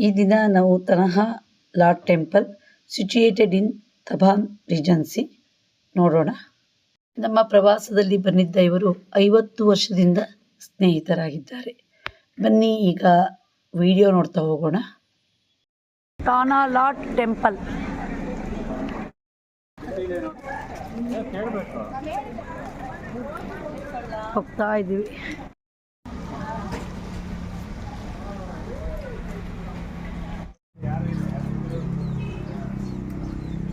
ಈ ದಿನ ನಾವು ತನಹಾ ಲಾರ್ಡ್ ಟೆಂಪಲ್ ಸಿಚುಯೇಟೆಡ್ ಇನ್ ತಬಾನ್ ರಿಜೆನ್ಸಿ ನೋಡೋಣ. ನಮ್ಮ ಪ್ರವಾಸದಲ್ಲಿ ಬಂದಿದ್ದ ಇವರು 50 ವರ್ಷದಿಂದ ಸ್ನೇಹಿತರಾಗಿದ್ದಾರೆ. ಬನ್ನಿ ಈಗ ವಿಡಿಯೋ ನೋಡ್ತಾ ಹೋಗೋಣ. ತಾನಾ ಲಾರ್ಡ್ ಟೆಂಪಲ್ ಹೋಗ್ತಾ ಇದ್ದೀವಿ.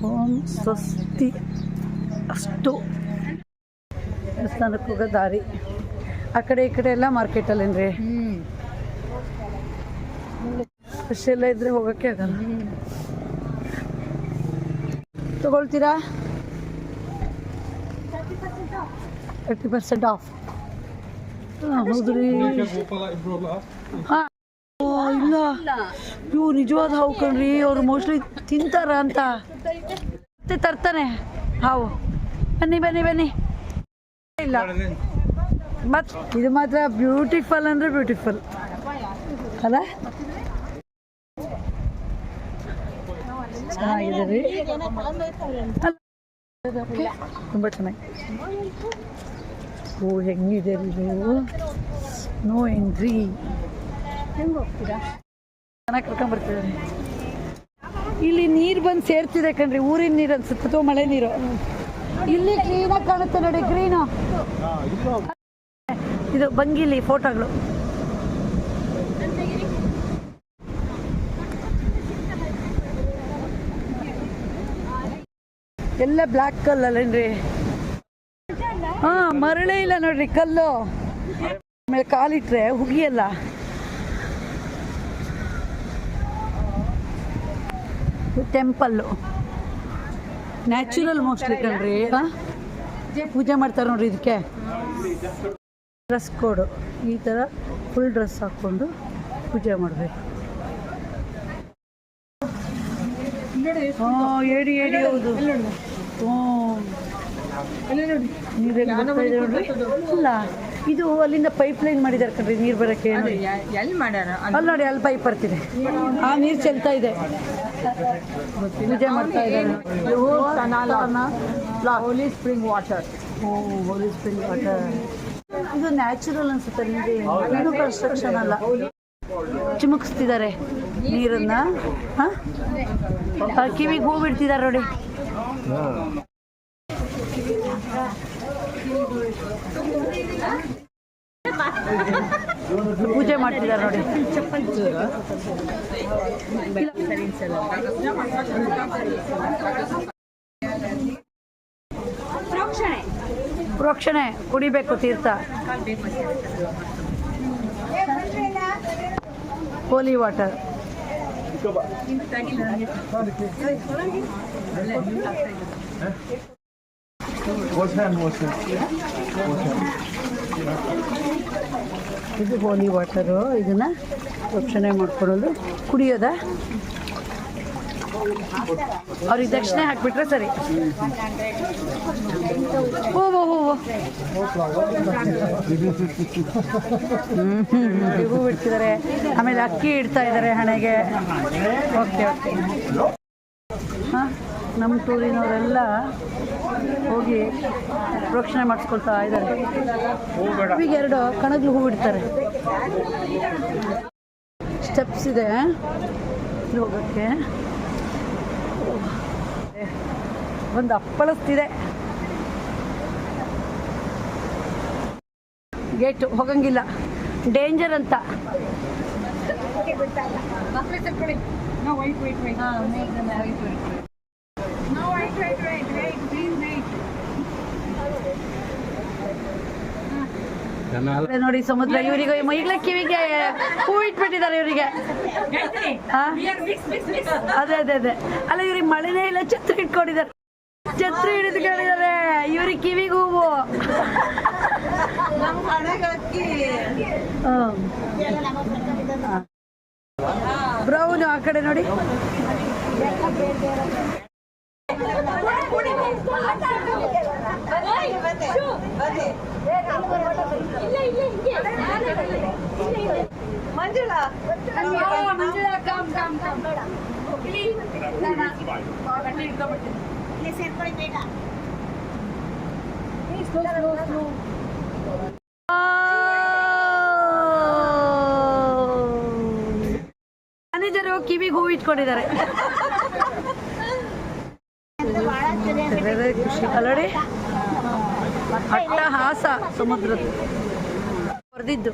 ಓಂ ಸ್ವಸ್ತಿ. ಅಷ್ಟು ದೇವಸ್ಥಾನಕ್ಕೆ ಹೋಗೋ ದಾರಿ ಆ ಕಡೆ ಈ ಕಡೆ ಎಲ್ಲ ಮಾರ್ಕೆಟಲ್ಲೇನ್ರಿ, ಅಷ್ಟೆಲ್ಲ ಇದ್ರೆ ಹೋಗೋಕ್ಕೆ ಆಗಲ್ಲ. ತಗೊಳ್ತೀರಾ? 30% ಆಫ್. ಹೌದ್ರಿ. ಹಾಂ, ಇಲ್ಲ ಇವು ನಿಜವಾದ ಹಾವು ಕಣ್ರಿ. ಅವ್ರು ಮೋಸ್ಟ್ಲಿ ತಿಂತಾರ ಅಂತ ಮತ್ತೆ ತರ್ತಾನೆ ಹಾವು. ಬನ್ನಿ ಬನ್ನಿ ಬನ್ನಿ. ಇಲ್ಲ ಮತ್ ಇದು ಮಾತ್ರ ಬ್ಯೂಟಿಫುಲ್ ಅಂದ್ರೆ ಬ್ಯೂಟಿಫುಲ್ ಅಲ್ಲ. ಚೆನ್ನಾಗಿದೆ ರೀ, ತುಂಬ ಚೆನ್ನಾಗಿ. ಓ ಹೆಂಗಿದೆ ರೀ ನೀವು. No entry. ಹೆಂಗೆ ಹೋಗ್ತೀರಾ? ಚೆನ್ನಾಗಿ ಕರ್ಕೊಂಡ್ಬರ್ತೀವಿ. ಇಲ್ಲಿ ನೀರು ಬಂದು ಸೇರ್ತಿದೆ ಕಣ್ರಿ. ಊರಿನ ನೀರು ಅನ್ಸುತ್ತೆ ಅಥವಾ ಮಳೆ ನೀರು. ಇಲ್ಲಿ ಕ್ಲೀನಾಗಿ ಕಾಣುತ್ತೆ ನೋಡಿ, ಗ್ರೀನು. ಇದು ಬಂಗಿಲಿ ಫೋಟೋಗಳು. ಎಲ್ಲ ಬ್ಲ್ಯಾಕ್ ಕಲ್ಲಲ್ಲೇನ್ರಿ? ಹಾಂ, ಮರಳೇ ಇಲ್ಲ ನೋಡ್ರಿ, ಕಲ್ಲು. ಆಮೇಲೆ ಕಾಲಿಟ್ರೆ ಹುಗಿಯಲ್ಲ. ಟೆಂಪಲ್ಲು ನ್ಯಾಚುರಲ್ ಮೋಸ್ಟ್ಲಿ ಕಣ್ರಿ. ಪೂಜೆ ಮಾಡ್ತಾರೆ ನೋಡ್ರಿ. ಇದಕ್ಕೆ ಡ್ರೆಸ್ ಕೋಡು ಈ ಥರ ಫುಲ್ ಡ್ರೆಸ್ ಹಾಕ್ಕೊಂಡು ಪೂಜೆ ಮಾಡಬೇಕು. ಹಾಂ, ಏಡಿ ಏಡಿ ಹೌದು. ಇಲ್ಲ, ಇದು ಅಲ್ಲಿಂದ ಪೈಪ್ ಲೈನ್ ಮಾಡಿದ್ದಾರೆ ಕಣ್ರಿ ನೀರು ಬರೋಕ್ಕೆ. ಅಲ್ಲಿ ನೋಡಿ, ಅಲ್ಲಿ ಪೈಪ್ ಬರ್ತಿದೆ. ಆ ನೀರು ಚೆಲ್ತಾ ಇದೆ, ಪೂಜೆ ಮಾಡ್ತಾ ಇದ್ದಾರೆ. ಹೋಲಿ ಸ್ಪ್ರಿಂಗ್ ವಾಟರ್. ಹೋಲಿ ಸ್ಪ್ರಿಂಗ್ ವಾಟರ್ ಇದು ನ್ಯಾಚುರಲ್ ಅನ್ಸುತ್ತೆ ನಿಮಗೆ. ಇದು ಕನ್ಸ್ಟ್ರಕ್ಷನ್ ಅಲ್ಲ. ಚಿಮುಕಿಸ್ತಿದ್ದಾರೆ ನೀರನ್ನ. ಕಿವಿಗೆ ಹೂ ಬಿಡ್ತಿದ್ದಾರೆ ನೋಡಿ. ಪೂಜೆ ಮಾಡ್ತಿದ್ದಾರೆ ನೋಡಿ. ಪ್ರೋಕ್ಷಣೆ ಕುಡಿಬೇಕು ತೀರ್ಥ. ಹೋಲಿ ವಾಟರ್. ಇದು ಹೋಲಿ ವಾಟರು. ಇದನ್ನ ಪ್ರೋಕ್ಷಣೆ ಮಾಡ್ಕೊಳ್ಳೋದು, ಕುಡಿಯೋದ. ಅವ್ರಿಗೆ ದಕ್ಷಿಣೆ ಹಾಕ್ಬಿಟ್ರೆ ಸರಿ. ಹೂವು ಹೂ ಬಿಡ್ತಿದ್ದಾರೆ. ಆಮೇಲೆ ಅಕ್ಕಿ ಇಡ್ತಾ ಇದ್ದಾರೆ ಹಣೆಗೆ. Okay okay. ಹಾಂ, ನಮ್ಮ ಟೂರಿನವರೆಲ್ಲ ಹೋಗಿ ಪ್ರೋಕ್ಷಣೆ ಮಾಡಿಸ್ಕೊಳ್ತಾ ಇದ್ದಾರೆ. ಈಗ 2 ಕಣಗ್ಲು ಹೂ ಬಿಡ್ತಾರೆ. ಸ್ಟೆಪ್ಸ್ ಇದೆ ಹೋಗೋಕ್ಕೆ. ಒಂದು ಅಪ್ಪಳಿಸ್ತಿದೆ. ಗೇಟು ಹೋಗಂಗಿಲ್ಲ, ಡೇಂಜರ್ ಅಂತ. ನೋಡಿ ಸಮುದ್ರ. ಇವರಿಗೆ ಈಗಲೇ ಕಿವಿಗೆ ಹೂ ಇಟ್ಬಿಟ್ಟಿದ್ದಾರೆ ಇವರಿಗೆ. ಅದೇ ಅದೇ ಅದೇ ಅಲ್ಲ, ಇವ್ರಿಗೆ ಮಳೆನೇ ಇಲ್ಲ, ಛತ್ರಿ ಇಟ್ಕೊಂಡಿದ್ದಾರೆ. ಛತ್ರಿ ಹಿಡಿದುಕೊಂಡಿದ್ದಾರೆ. ಇವ್ರಿಗೆ ಕಿವಿಗೆ ಹೂವು. ಬ್ರೌನ್ ಆ ಕಡೆ ನೋಡಿ. ಮ್ಯಾನೇಜರು ಕಿವಿಗೆ ಹೂವು ಇಟ್ಕೊಂಡಿದ್ದಾರೆ. ಖುಷಿ ಅಲ್ಲಡಿ, ಅಟ್ಟಹಾಸ ಸಮುದ್ರದ್ದು ಹೊರದಿದ್ದು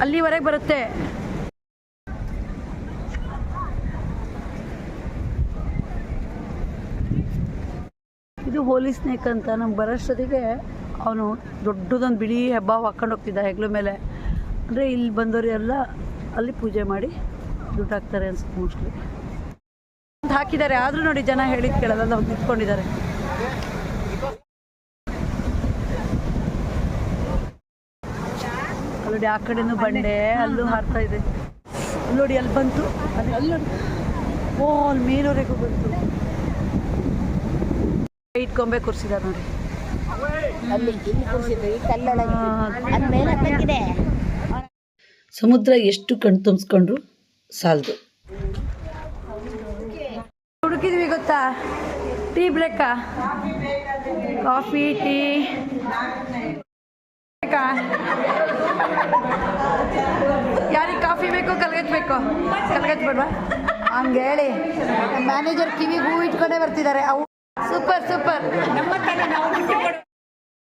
ಅಲ್ಲಿವರೆಗೆ ಬರುತ್ತೆ. ಇದು ಹೋಲಿ ಸ್ನೇಕ್ ಅಂತ. ನಮ್ಗೆ ಬರೋಷ್ಟೊತ್ತಿಗೆ ಅವನು ದೊಡ್ಡದೊಂದು ಬಿಳಿ ಹೆಬ್ಬ ಹಾಕೊಂಡು ಹೋಗ್ತಿದ್ದ ಹೆಗ್ಲ ಮೇಲೆ. ಅಂದರೆ ಇಲ್ಲಿ ಬಂದವರು ಎಲ್ಲ ಅಲ್ಲಿ ಪೂಜೆ ಮಾಡಿ ದುಡ್ಡು ಹಾಕ್ತಾರೆ ಅನ್ಸುತ್ತೆ ಮೋಸ್ಟ್ಲಿ. ಹಾಕಿದ್ದಾರೆ, ಆದರೂ ನೋಡಿ ಜನ ಹೇಳಿದ ಕೇಳಲ್ಲ, ನಾವು ನಿಂತ್ಕೊಂಡಿದ್ದಾರೆ. ನೋಡಿ ಆ ಕಡೆನೂ ಬಂಡೆ, ಅಲ್ಲೂ ಹಾರ್ತಾ ಇದೆ. ನೋಡಿ ಅಲ್ಲಿ ಬಂತು, ಅಲ್ಲಿ ಓ ಅಲ್ಲಿ ಮೇಲವರೆಗೂ ಬಂತು. ಇಟ್ಕೊಂಬೆ ಕೂರಿಸಿದ್ದಾರೆ ನೋಡಿ ಅಲ್ಲಿ. ಸಮುದ್ರ ಎಷ್ಟು ಕಣ್ ತುಂಬಿಸ್ಕೊಂಡ್ರು ಸಾಲದು. ಹುಡುಕಿದ್ವಿ ಗೊತ್ತಾ, ಟೀ ಬ್ರೇಕಾ, ಕಾಫಿ ಟೀ ಬೇಕಾ, ಯಾರಿಗೆ ಕಾಫಿ ಬೇಕು ಕಲ್ಗತ್ ಬೇಕು, ಕಲ್ಗತ್ ಬೇಡವಾ ಹಂಗೆ ಹೇಳಿ ಮ್ಯಾನೇಜರ್ ಕಿವಿಗೆ ಹೂ ಇಟ್ಕೊಂಡೇ ಬರ್ತಿದ್ದಾರೆ. ಅವು ಸೂಪರ್ ಸೂಪರ್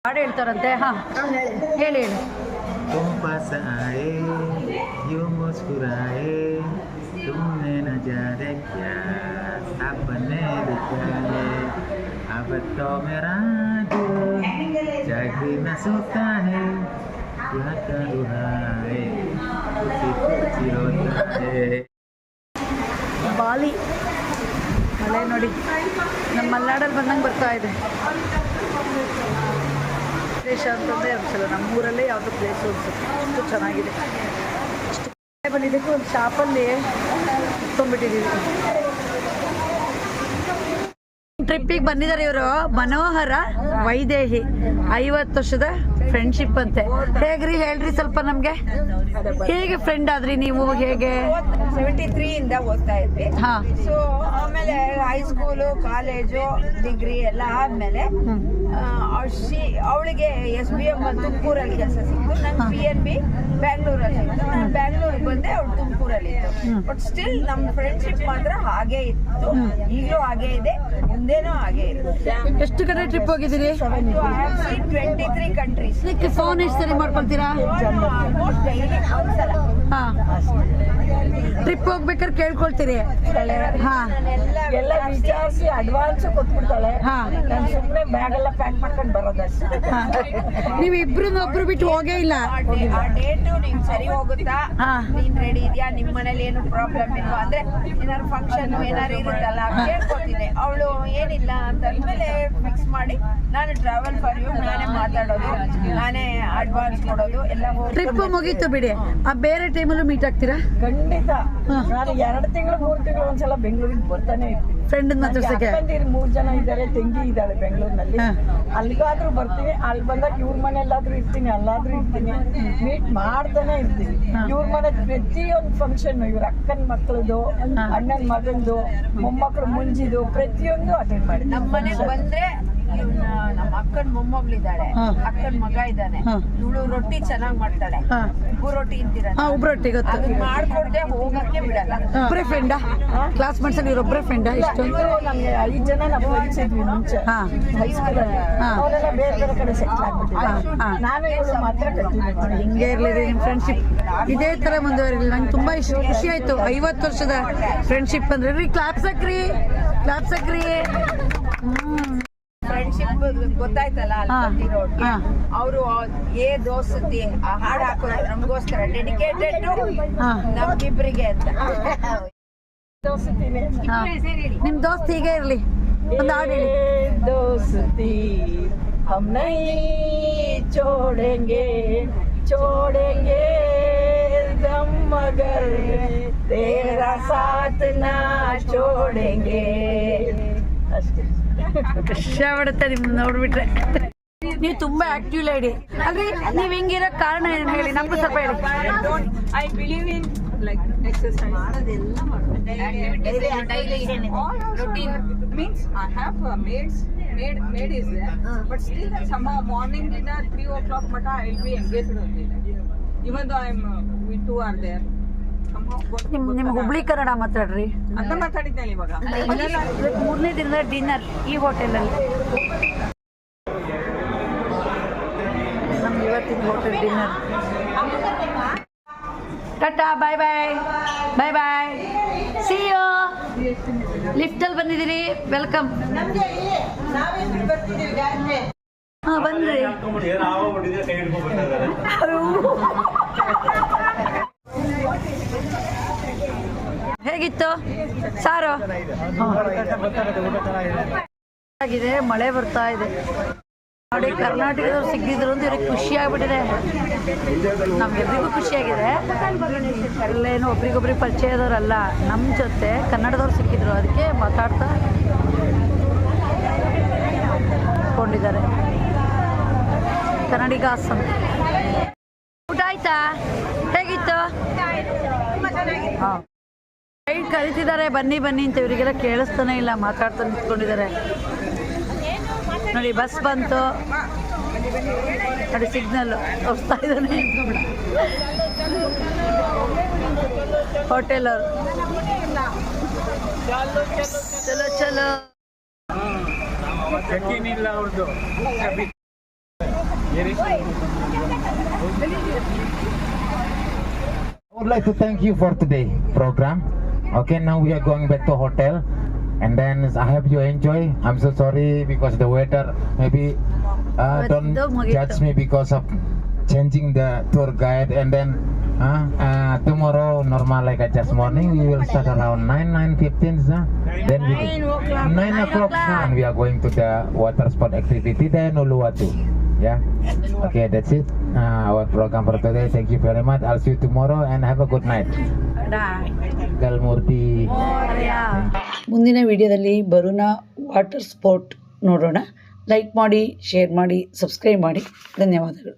ಹಾಡು ಹೇಳ್ತಾರಂತೆ. ಹಾಂ ಹೇಳಿ ಹೇಳಿ. तुम पास आए यूं मुस्कुराए तुमने न जाने क्या सपने दिखाए अब तो मेरा दिल जाग न सोता है क्या करूँ हाय खुशी खुशी रोता है. ಬಾಲಿ ಮಳೆ ನೋಡಿ ನಮ್ಮ ಮಲೆನಾಡಲ್ಲಿ ಬಂದಂಗೆ ಬರ್ತಾ ಇದೆ. ದೇಶ ಅಂತಂದರೆ ಅನ್ಸಲ್ಲ, ನಮ್ಮೂರಲ್ಲೇ ಯಾವುದೋ ಪ್ಲೇಸು ಅನ್ಸುತ್ತೆ. ಅಷ್ಟು ಚೆನ್ನಾಗಿದೆ. ಅಷ್ಟು ಬಂದಿದ್ದಕ್ಕೆ ಒಂದು ಶಾಪಲ್ಲಿ ಇಟ್ಕೊಂಡ್ಬಿಟ್ಟಿದ್ದೀವಿ. ಟ್ರಿಪ್ಪಿಗೆ ಬಂದಿದ್ದಾರೆ ಇವರು. ಮನೋಹರ ವೈದೇಹಿ 50 ವರ್ಷದ ಫ್ರೆಂಡ್ಶಿಪ್ ಅಂತೆ. ಹೇಗ್ರಿ ಹೇಳ್ರಿ ಸ್ವಲ್ಪ ನಮ್ಗೆ, ಹೇಗೆ ಫ್ರೆಂಡ್ ಆದ್ರಿ ನೀವು? ಹೇಗೆ 73 ಇಂದ ಓದ್ತಾ ಇದ್ವಿ. ಹಾ. ಸೊ ಆಮೇಲೆ ಹೈಸ್ಕೂಲು, ಕಾಲೇಜು, ಡಿಗ್ರಿ ಎಲ್ಲ ಆದ್ಮೇಲೆ ಅವಳಿಗೆ SBM ತುಮಕೂರಲ್ಲಿ ಕೆಲಸ ಸಿಕ್ತು. ನಂಗೆ PNB ಬ್ಯಾಂಗ್ಳೂರಲ್ಲಿ ಇತ್ತು. ನಾನು ಬ್ಯಾಂಗ್ಳೂರಿಗೆ ಬಂದೆ, ಅವಳು ತುಮಕೂರಲ್ಲಿ ಇತ್ತು. ಬಟ್ ಸ್ಟಿಲ್ ನಮ್ಮ ಫ್ರೆಂಡ್ಶಿಪ್ ಮಾತ್ರ ಹಾಗೇ ಇತ್ತು, ಈಗಲೂ ಹಾಗೇ ಇದೆ, ಮುಂದೇನೂ ಹಾಗೇ ಇರುತ್ತೆ. ಎಷ್ಟು ಕಡೆ ಟ್ರಿಪ್ ಹೋಗಿದ್ದೀರಿ? 23 ಕಂಟ್ರೀಸ್. ಫೋನ್ ಎಷ್ಟು ಸರಿ ಮಾಡ್ಕೊಳ್ತೀರಾ? ಆಲ್ಮೋಸ್ಟ್ ಡೈಲಿ ಒಂದ್ಸಲ. ಹಾ, ಟ್ರಿಪ್ ಹೋಗ್ಬೇಕಾದ್ರೆ ಕೇಳ್ಕೊಳ್ತೀರಿ? ಹಾ, ಎಲ್ಲ ವಿಚಾರಿಸಿ ಅಡ್ವಾನ್ಸ್ ಕೊಟ್ಬಿಡ್ತಾಳೆ. ಹಾ. ನಾನು ಸುಮ್ಮನೆ ಬ್ಯಾಗ್ ಎಲ್ಲ ಪ್ಯಾಕ್ ಮಾಡ್ಕೊಂಡು ಬರೋದಷ್ಟೇ. ನೀವು ಇಬ್ರು ಒಬ್ರು ಬಿಟ್ಟು ಹೋಗೇ ಇಲ್ಲ? ಆ ಡೇಟು ನಿಂಗೆ ಸರಿ ಹೋಗುತ್ತಾ, ಹಾ. ನೀನ್ ರೆಡಿ ಇದೆಯಾ, ನಿಮ್ಮ ಮನೇಲಿ ಏನು ಪ್ರಾಬ್ಲಮ್ ಇಲ್ವಾ, ಅಂದ್ರೆ ಏನಾದ್ರು ಫಂಕ್ಷನ್ ಏನಾದ್ರು ಇರುತ್ತಲ್ಲ ಕೇಳ್ಕೊತೀನಿ. ಅವಳು ಏನಿಲ್ಲ ಅಂತ ಅಂದ್ಮೇಲೆ ಫಿಕ್ಸ್ ಮಾಡಿ ನಾನು ಟ್ರಾವೆಲ್ ಫಾರ್ ಯು ನಾನೇ ಮಾತಾಡೋದು, ನಾನೇ ಅಡ್ವಾನ್ಸ್ ಕೊಡೋದು ಎಲ್ಲ. ಟ್ರಿಪ್ ಮುಗೀತು ಬಿಡಿ, ಆ ಬೇರೆ ಟೈಮಲ್ಲೂ ಮೀಟ್ ಆಗ್ತೀರಾ? ಖಂಡಿತ. ನಾನು 2 ತಿಂಗಳು 3 ತಿಂಗಳು ಒಂದ್ಸಲ ಬೆಂಗಳೂರಿಗೆ ಬರ್ತಾನೆ ಇರ್ತೀನಿ. ಫ್ರೆಂಡ್ ಮಾತಾಡ್ಸಕ್ಕೆ 3 ಜನ ಇದ್ದಾರೆ, ತಂಗಿ ಇದ್ದಾಳೆ ಬೆಂಗಳೂರಿನಲ್ಲಿ. ಅಲ್ಲಿಗಾದ್ರೂ ಬರ್ತೀನಿ, ಅಲ್ಲಿ ಬಂದಾಗ ಇವ್ರ ಮನೆಯಲ್ಲಾದ್ರೂ ಇರ್ತೀನಿ, ಅಲ್ಲಾದ್ರೂ ಇರ್ತೀನಿ, ಮೀಟ್ ಮಾಡ್ತಾನೆ ಇರ್ತೀನಿ. ಇವ್ರ ಮನೆ ಪ್ರತಿಯೊಂದು ಫಂಕ್ಷನ್, ಇವ್ರ ಅಕ್ಕನ ಮಕ್ಕಳದು, ಅಣ್ಣನ ಮಗಂದು, ಮೊಮ್ಮಕ್ಕಳು ಮುಂಜಿದು ಪ್ರತಿಯೊಂದು ಅಟೆಂಡ್ ಮಾಡಿ. ನಮ್ಮ ಮನೆಗೆ ಬಂದ್ರೆ ನಮ್ಮ ಅಕ್ಕನ ಮೊಮ್ಮಗಳಿದ್ದಾಳೆ, ಅಕ್ಕನ ಮಗ ಇದ್ದಾನೆ, ಇವಳು ರೊಟ್ಟಿ ಚೆನ್ನಾಗಿ ಮಾಡ್ತಾಳೆ. ಉಬ್ಬು ರೊಟ್ಟಿ ಅಂತೀರ? ಉಬ್ರೊಟ್ಟಿ ಗೊತ್ತು. ಮಾಡ್ಕೊಡ್ದೆ ಹೋಗಕ್ಕೆ ಬಿಡಲ್ಲ. ಒಬ್ಬರೇ ಫ್ರೆಂಡಾ? ಕ್ಲಾಸ್ ಮೇಟ್ಸ್ ಅಲ್ಲಿ ಒಬ್ಬರೇ ಫ್ರೆಂಡಾ? ಇಷ್ಟೊಂದು ನಮ್ಗೆ 5 ಜನ ನಾವು ಫ್ರೆಂಡ್ಸ್ ಇದ್ವಿ ಮುಂಚೆ ಹೈಸ್ಕೂಲಲ್ಲಿ. ಅವರೆಲ್ಲ ಬೇರೆ ಬೇರೆ ಕಡೆ ಸೆಟ್ಲ್ ಆಗ್ಬಿಟ್ಟಿದ್ದಾರೆ. ನಾನು ಇವಳು ಮಾತ್ರ ಕಂಟಿನ್ಯೂ. ಹಿಂಗೆ ಇರಲಿ ನಿಮ್ಮ ಫ್ರೆಂಡ್ಶಿಪ್, ಇದೇ ತರ ಮುಂದುವರಿಲಿ. ನಂಗೆ ತುಂಬಾ ಖುಷಿ ಆಯ್ತು. 50 ವರ್ಷದ ಫ್ರೆಂಡ್ಶಿಪ್ ಅಂದ್ರೆ ರೀ. ಕ್ಲಾಪ್ ಸಕ್ರಿ, ಕ್ಲಾಪ್ ಸಕ್ರಿ. ಫ್ರೆಂಡ್ಶಿಪ್ ಗೊತ್ತಾಯ್ತಲ್ಲ ಅಲ್ಲಿ ಬಂದಿರೋರ್ಗೆ. ಅವರು ಏ ದೋಸ್ತಿ ಆ ಹಾಡು ಹಾಕೋದು ನಮಗೋಸ್ಕರ ಡೆಡಿಕೇಟೆಡ್ ನಮ್ಗಿಬ್ರಿಗೆ ಅಂತ. ನಿಮ್ ದೋಸ್ತ್ ಹೀಗೆ ಇರ್ಲಿ, ಒಂದು ಹಾಡು ಹೇಳಿ. ದೋಸ್ತಿ ಹಮ್ ನೈ ಚೋಡೆಂಗೆ ಚೋಡೆಂಗೆ ದಮ್ ಮಗರ್ ತೇರಾ ಸಾಥ್ ನಾ ಚೋಡೆಂಗೆ. ಅಷ್ಟೇ. ಖುಷಿ ಆಗ್ಬಿಡುತ್ತೆ ನಿಮ್ ನೋಡ್ಬಿಟ್ರೆ. ನೀವು ತುಂಬಾ ಆಕ್ಟಿವ್ ಲೇಡಿ ಅಲ್ರಿ. ನೀವ್ ಹಿಂಗಿರೋ ಕಾರಣ ಏನು ಹೇಳಿ, ನಮ್ಗೂ ಸ್ವಲ್ಪ ಹೇಳಿ. I believe in like exercise. Routine means I have maids. Maid is there, but still somehow morning dinner 3 o'clock mata I will be engaged only. Even though we two are there. ನಿಮ್ ಹುಬ್ಳಿ ಕನ್ನಡ ಮಾತಾಡ್ರಿ ಅಂತ ಮಾತಾಡಿದ್ನಲ್ಲ ಇವಾಗ. 3ನೇ ದಿನದ dinner ಈ ಹೋಟೆಲಲ್ಲಿ. ನಮ್ಗೆ ಇವತ್ತಿನ hotel dinner. Tata, bye bye bye bye, see you. ಲಿಫ್ಟಲ್ಲಿ ಬಂದಿದ್ದೀರಿ, ವೆಲ್ಕಮ್. ಹಾಂ ಬನ್ರಿ. ಹೇಗಿತ್ತು ಸಾರು? ಆಗಿದೆ, ಮಳೆ ಬರ್ತಾ ಇದೆ ನೋಡಿ. ಕರ್ನಾಟಕದವ್ರು ಸಿಕ್ಕಿದ್ರು ಅಂತ ಇವ್ರಿಗೆ ಖುಷಿ ಆಗ್ಬಿಟ್ಟಿದೆ. ನಮ್ಗೆಲ್ರಿಗೂ ಖುಷಿಯಾಗಿದೆ. ಅಲ್ಲೇನು ಒಬ್ರಿಗೊಬ್ರಿಗೆ ಪರಿಚಯದವ್ರಲ್ಲ, ನಮ್ಮ ಜೊತೆ ಕನ್ನಡದವ್ರು ಸಿಕ್ಕಿದ್ರು, ಅದಕ್ಕೆ ಮಾತಾಡ್ತಾ ಕೊಂಡಿದ್ದಾರೆ. ಕನ್ನಡಿಗಾಸ್ ಅಂತ. ಊಟ ಆಯ್ತಾ? ಹೇಗಿತ್ತು? ಹಾಂ, ಗೈಡ್ ಕರಿತಿದ್ದಾರೆ ಬನ್ನಿ ಬನ್ನಿ ಅಂತ. ಇವರಿಗೆಲ್ಲ ಕೇಳಿಸ್ತಾನೆ ಇಲ್ಲ, ಮಾತಾಡ್ತಾ ನಿಂತ್ಕೊಂಡಿದ್ದಾರೆ ನೋಡಿ. ಬಸ್ ಬಂತು ನೋಡಿ, ಸಿಗ್ನಲ್ಲು ತೋರಿಸ್ತಾ ಇದ್ದಾನೆ ಹೋಟೆಲ್ ಅವರು. ಚಲೋ ಚಲೋ. I would like to thank you for today program. Okay, now we are going back to hotel, and then I hope you enjoy. I'm so sorry because the weather maybe don't judge me because of changing the tour guide, and then tomorrow normal like just morning we will start around 9:15 then we 9 o'clock and we are going to the water sport activity then Uluwatu. Yeah, okay, that's it. Our program for today. Thank you very much. I'll see you tomorrow and have a good night. ಗಲ್ಮೂರ್ತಿ. ಮುಂದಿನ ವಿಡಿಯೋದಲ್ಲಿ ಬರುಣ water sport ನೋಡೋಣ. Like ಮಾಡಿ, share ಮಾಡಿ, subscribe ಮಾಡಿ. ಧನ್ಯವಾದಗಳು.